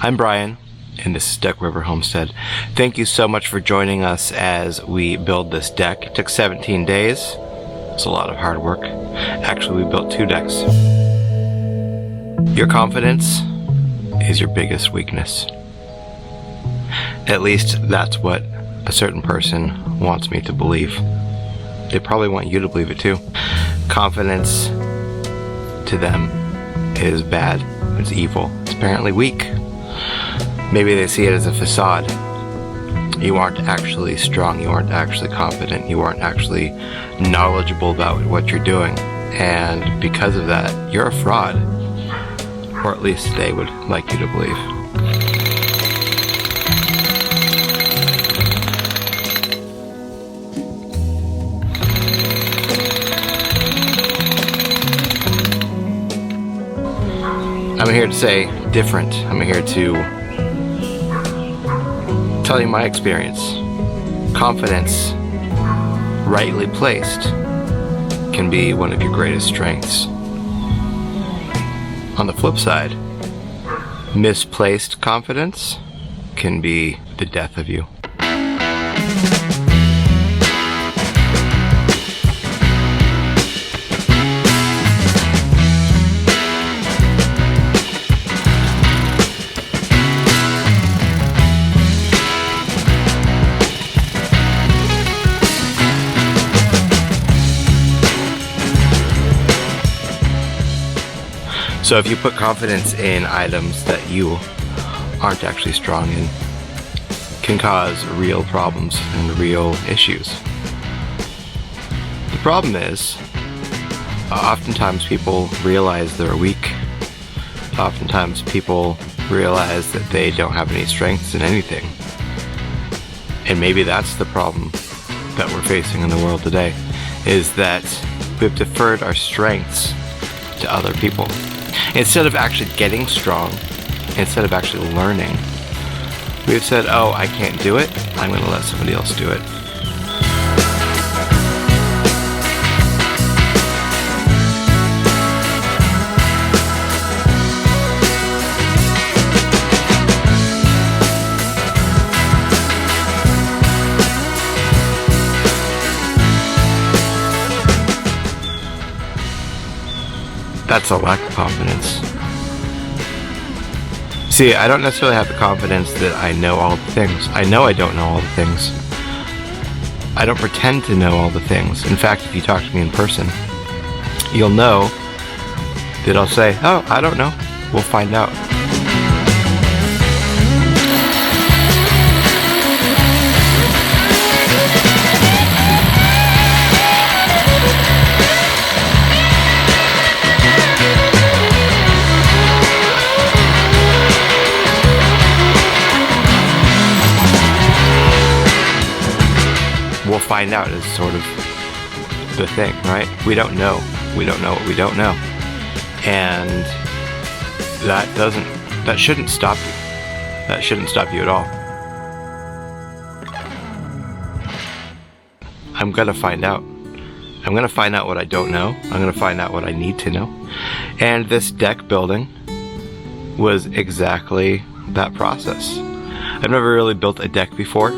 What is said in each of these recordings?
I'm Brian, and this is Deck River Homestead. Thank you so much for joining us as we build this deck. It took 17 days. It's a lot of hard work. Actually, we built 2 decks. Your confidence is your biggest weakness. At least that's what a certain person wants me to believe. They probably want you to believe it too. Confidence to them is bad. It's evil. It's apparently weak. Maybe they see it as a facade. You aren't actually strong. You aren't actually confident. You aren't actually knowledgeable about what you're doing. And because of that, you're a fraud. Or at least they would like you to believe. I'm here to say different. I'm here to tell you my experience. Confidence, rightly placed, can be one of your greatest strengths. On the flip side, misplaced confidence can be the death of you. So if you put confidence in items that you aren't actually strong in, it can cause real problems and real issues. The problem is, oftentimes people realize they're weak. Oftentimes people realize that they don't have any strengths in anything. And maybe that's the problem that we're facing in the world today, is that we've deferred our strengths to other people. Instead of actually getting strong, instead of actually learning, we've said, oh, I can't do it, I'm going to let somebody else do it. That's a lack of confidence. See, I don't necessarily have the confidence that I know all the things. I know I don't know all the things. I don't pretend to know all the things. In fact, if you talk to me in person, you'll know that I'll say, oh, I don't know. We'll find out. We'll find out is sort of the thing, right? We don't know. We don't know what we don't know. And that shouldn't stop you. That shouldn't stop you at all. I'm gonna find out. I'm gonna find out what I don't know. I'm gonna find out what I need to know. And this deck building was exactly that process. I've never really built a deck before.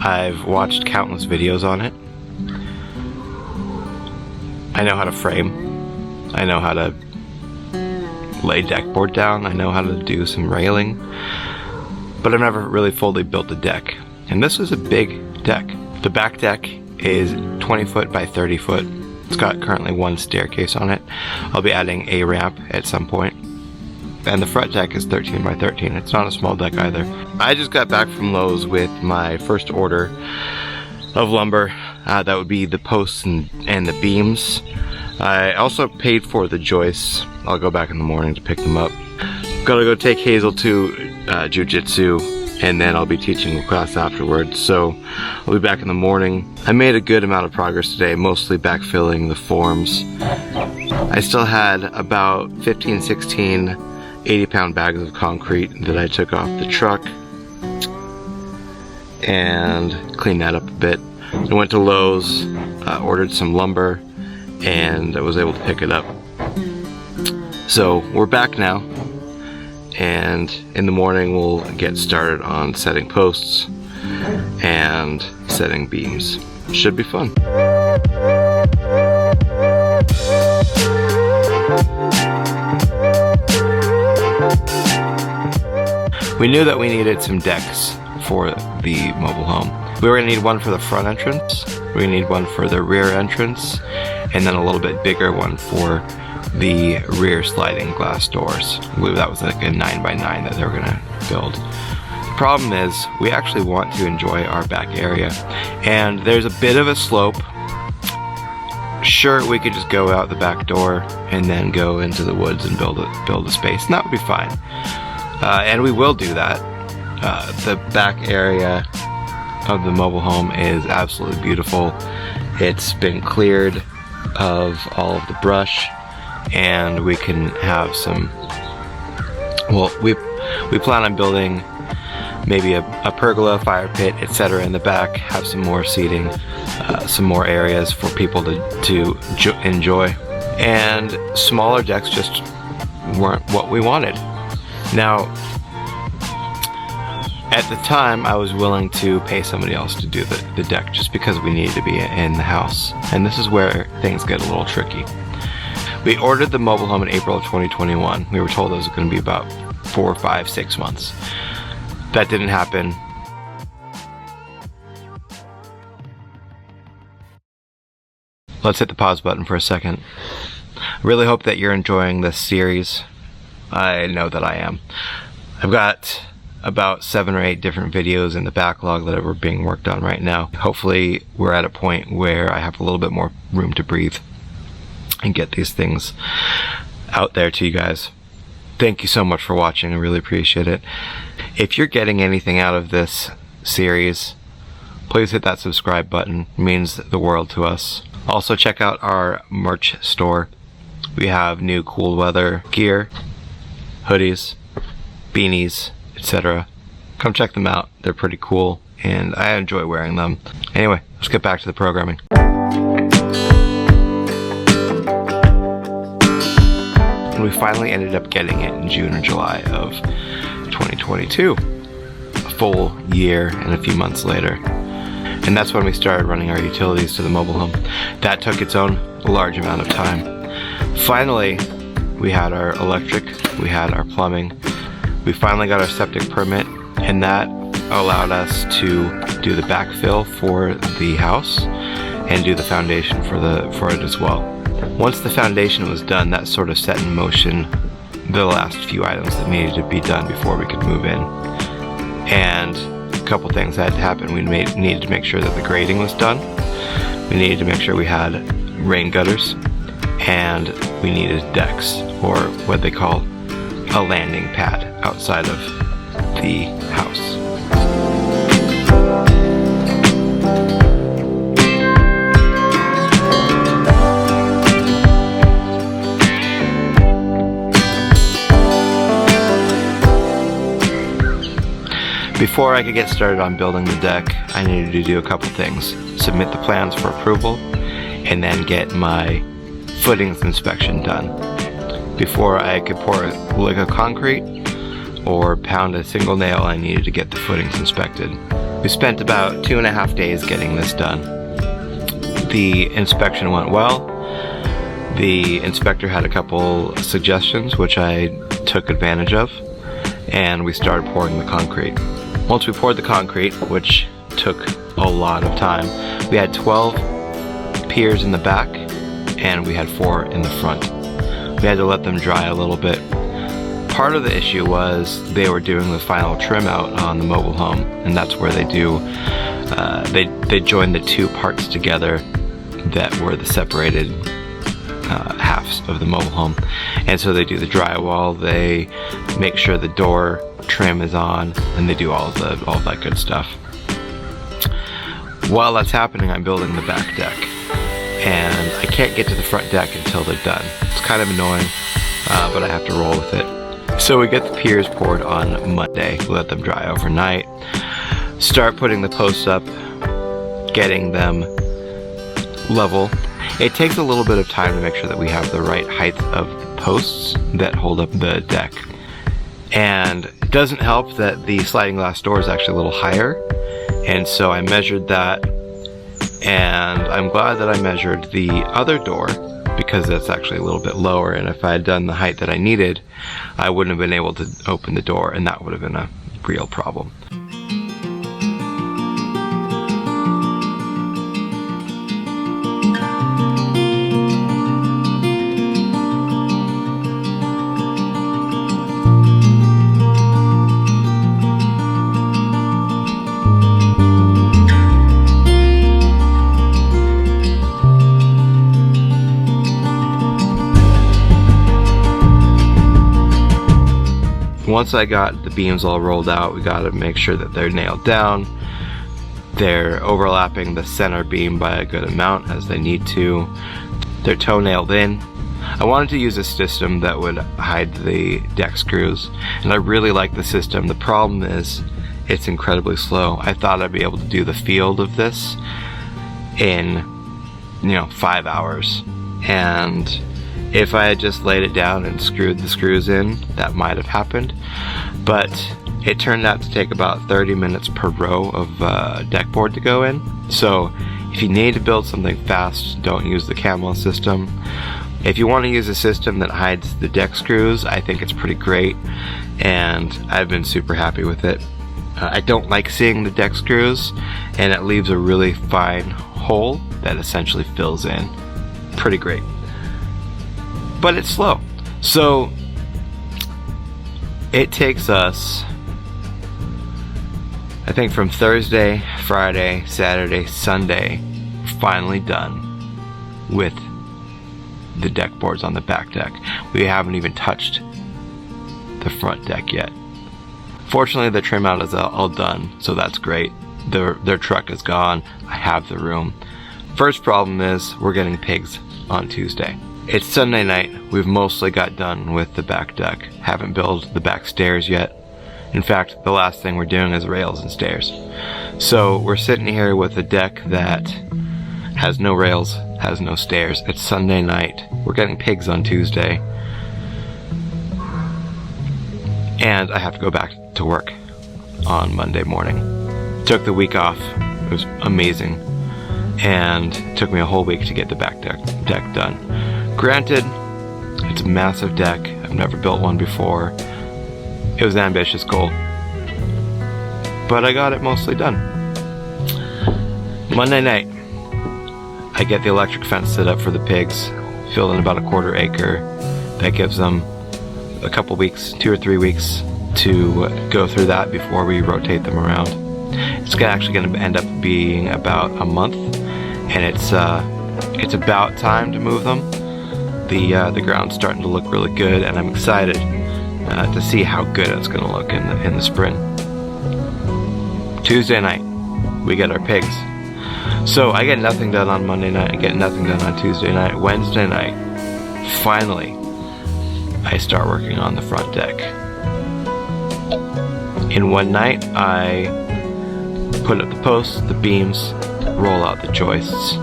I've watched countless videos on it. I know how to frame. I know how to lay deck board down. I know how to do some railing. But I've never really fully built a deck. And this was a big deck. The back deck is 20 foot by 30 foot. It's got currently 1 staircase on it. I'll be adding a ramp at some point. And the front deck is 13 by 13. It's not a small deck either. I just got back from Lowe's with my first order of lumber. That would be the posts and the beams. I also paid for the joists. I'll go back in the morning to pick them up. Gotta go take Hazel to jiu-jitsu, and then I'll be teaching a class afterwards. So I'll be back in the morning. I made a good amount of progress today, mostly backfilling the forms. I still had about 15, 16 80-pound bags of concrete that I took off the truck and cleaned that up a bit. I went to Lowe's, ordered some lumber, and I was able to pick it up. So we're back now, and in the morning we'll get started on setting posts and setting beams. Should be fun. We knew that we needed some decks for the mobile home. We were gonna need one for the front entrance, we need one for the rear entrance, and then a little bit bigger one for the rear sliding glass doors. I believe that was like a 9x9 that they were gonna build. The problem is, we actually want to enjoy our back area, and there's a bit of a slope. Sure, we could just go out the back door and then go into the woods and build a space, and that would be fine. And we will do that. The back area of the mobile home is absolutely beautiful. It's been cleared of all of the brush, and we can have some, well, we plan on building maybe a pergola, fire pit, etc. in the back, have some more seating, some more areas for people to enjoy, and smaller decks just weren't what we wanted. Now, at the time, I was willing to pay somebody else to do the deck just because we needed to be in the house. And this is where things get a little tricky. We ordered the mobile home in April of 2021. We were told it was going to be about 4, 5, 6 months. That didn't happen. Let's hit the pause button for a second. I really hope that you're enjoying this series. I know that I am. I've got about 7 or 8 different videos in the backlog that are being worked on right now. Hopefully we're at a point where I have a little bit more room to breathe and get these things out there to you guys. Thank you so much for watching. I really appreciate it. If you're getting anything out of this series, please hit that subscribe button. It means the world to us. Also check out our merch store. We have new cool weather gear, hoodies, beanies, etc. Come check them out. They're pretty cool and I enjoy wearing them. Anyway, let's get back to the programming. And we finally ended up getting it in June or July of 2022. A full year and a few months later. And that's when we started running our utilities to the mobile home. That took its own large amount of time. Finally, we had our electric, we had our plumbing, we finally got our septic permit, and that allowed us to do the backfill for the house and do the foundation for it as well. Once the foundation was done, that sort of set in motion the last few items that needed to be done before we could move in. And a couple things had to happen. We needed to make sure that the grading was done. We needed to make sure we had rain gutters, and we needed decks, or what they call a landing pad outside of the house. Before I could get started on building the deck, I needed to do a couple things. Submit the plans for approval, and then get my footings inspection done. Before I could pour a lick of concrete or pound a single nail, I needed to get the footings inspected. We spent about 2.5 days getting this done. The inspection went well. The inspector had a couple suggestions which I took advantage of, and we started pouring the concrete. Once we poured the concrete, which took a lot of time, we had 12 piers in the back and we had 4 in the front. We had to let them dry a little bit. Part of the issue was they were doing the final trim out on the mobile home, and that's where they do, they join the 2 parts together that were the separated halves of the mobile home. And so they do the drywall, they make sure the door trim is on, and they do all that good stuff. While that's happening, I'm building the back deck, and I can't get to the front deck until they're done. It's kind of annoying, but I have to roll with it. So we get the piers poured on Monday, let them dry overnight, start putting the posts up, getting them level. It takes a little bit of time to make sure that we have the right height of posts that hold up the deck. And it doesn't help that the sliding glass door is actually a little higher, and so I measured that, and I'm glad that I measured the other door because that's actually a little bit lower, and if I had done the height that I needed, I wouldn't have been able to open the door, and that would have been a real problem. Once I got the beams all rolled out, we got to make sure that they're nailed down. They're overlapping the center beam by a good amount as they need to. They're toe nailed in. I wanted to use a system that would hide the deck screws, and I really like the system. The problem is it's incredibly slow. I thought I'd be able to do the field of this in 5 hours, and if I had just laid it down and screwed the screws in, that might have happened, but it turned out to take about 30 minutes per row of deck board to go in. So if you need to build something fast, don't use the Camo system. If you want to use a system that hides the deck screws, I think it's pretty great, and I've been super happy with it. I don't like seeing the deck screws, and it leaves a really fine hole that essentially fills in. Pretty great. But it's slow. So it takes us, I think, from Thursday, Friday, Saturday, Sunday, finally done with the deck boards on the back deck. We haven't even touched the front deck yet. Fortunately, the trim out is all done, so that's great. Their truck is gone. I have the room. First problem is we're getting pigs on Tuesday. It's Sunday night. We've mostly got done with the back deck. Haven't built the back stairs yet. In fact, the last thing we're doing is rails and stairs. So we're sitting here with a deck that has no rails, has no stairs. It's Sunday night. We're getting pigs on Tuesday. And I have to go back to work on Monday morning. Took the week off. It was amazing. And it took me a whole week to get the back deck done. Granted, it's a massive deck. I've never built one before. It was an ambitious goal, but I got it mostly done. Monday night, I get the electric fence set up for the pigs, filled in about a 1/4 acre. That gives them a couple weeks, 2 or 3 weeks, to go through that before we rotate them around. It's actually going to end up being about a month, and it's about time to move them. The ground's starting to look really good, and I'm excited to see how good it's going to look in the spring. Tuesday night, we get our pigs. So I get nothing done on Monday night, I get nothing done on Tuesday night. Wednesday night, finally, I start working on the front deck. In one night, I put up the posts, the beams, roll out the joists,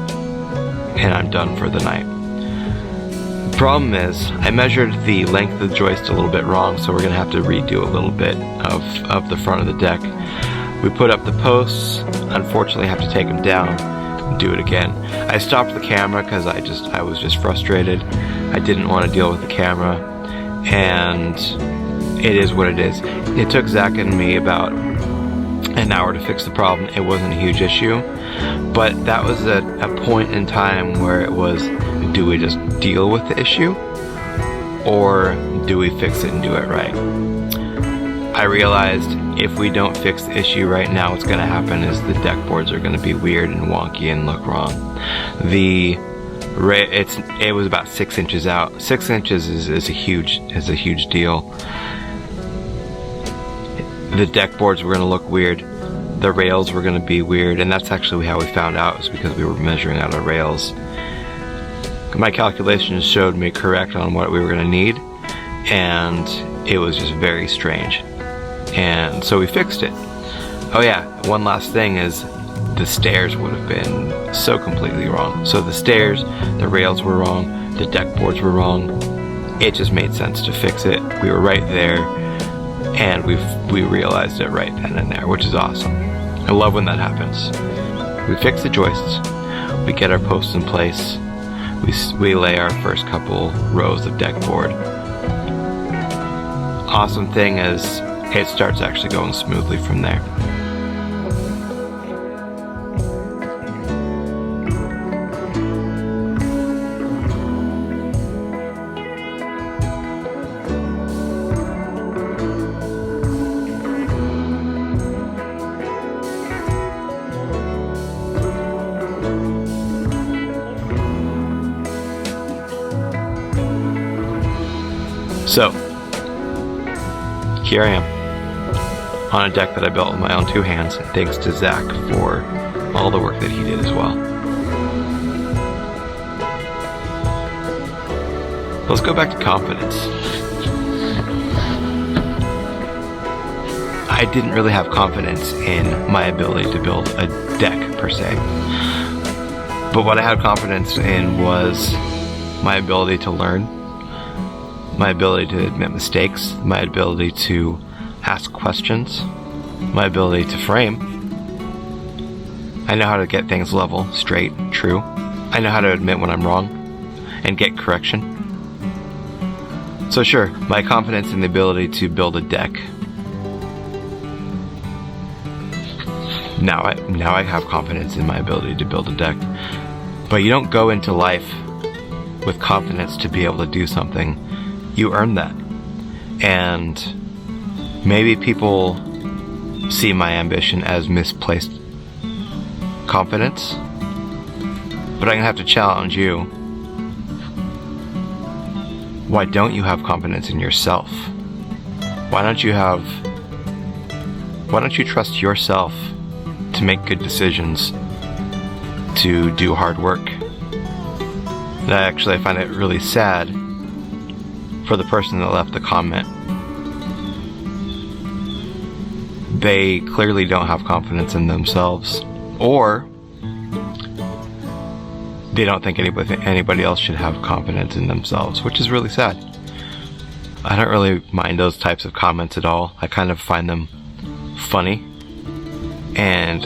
and I'm done for the night. The problem is, I measured the length of the joist a little bit wrong, so we're going to have to redo a little bit of the front of the deck. We put up the posts, unfortunately have to take them down and do it again. I stopped the camera because I was just frustrated. I didn't want to deal with the camera, and it is what it is. It took Zach and me about an hour to fix the problem. It wasn't a huge issue, but that was a point in time where it was, do we just deal with the issue, or do we fix it and do it right? I realized if we don't fix the issue right now, what's going to happen is the deck boards are going to be weird and wonky and look wrong. It was about 6 inches out. 6 inches is a huge deal. The deck boards were going to look weird. The rails were going to be weird, and that's actually how we found out, was because we were measuring out our rails. My calculations showed me correct on what we were going to need, and it was just very strange. And so we fixed it. Oh yeah, one last thing is the stairs would have been so completely wrong. So the stairs, the rails were wrong, the deck boards were wrong. It just made sense to fix it. We were right there. And we realized it right then and there, which is awesome. I love when that happens. We fix the joists, we get our posts in place, we lay our first couple rows of deck board. Awesome thing is, it starts actually going smoothly from there. So, here I am, on a deck that I built with my own two hands, and thanks to Zach for all the work that he did as well. Let's go back to confidence. I didn't really have confidence in my ability to build a deck, per se. But what I had confidence in was my ability to learn, my ability to admit mistakes, my ability to ask questions, my ability to frame. I know how to get things level, straight, true. I know how to admit when I'm wrong and get correction. So sure, my confidence in the ability to build a deck. Now I have confidence in my ability to build a deck. But you don't go into life with confidence to be able to do something. You earn that. And maybe people see my ambition as misplaced confidence, but I'm gonna have to challenge you. Why don't you have confidence in yourself? Why don't you trust yourself to make good decisions, to do hard work? And I find it really sad for the person that left the comment. They clearly don't have confidence in themselves, or they don't think anybody else should have confidence in themselves, which is really sad. I don't really mind those types of comments at all. I kind of find them funny and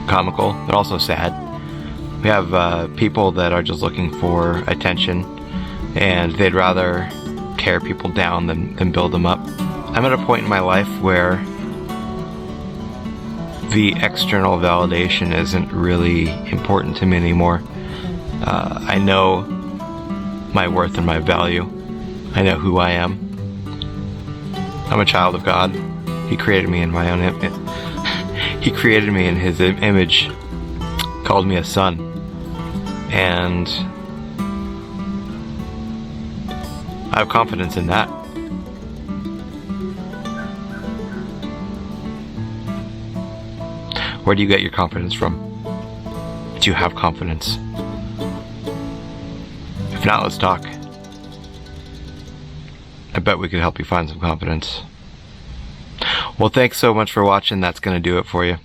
comical. They're also sad. We have people that are just looking for attention, and they'd rather tear people down than build them up. I'm at a point in my life where the external validation isn't really important to me anymore. I know my worth and my value. I know who I am. I'm a child of God. He created me in my own image. He created me in His image, called me a son, and I have confidence in that. Where do you get your confidence from? Do you have confidence? If not, let's talk. I bet we could help you find some confidence. Well, thanks so much for watching. That's going to do it for you.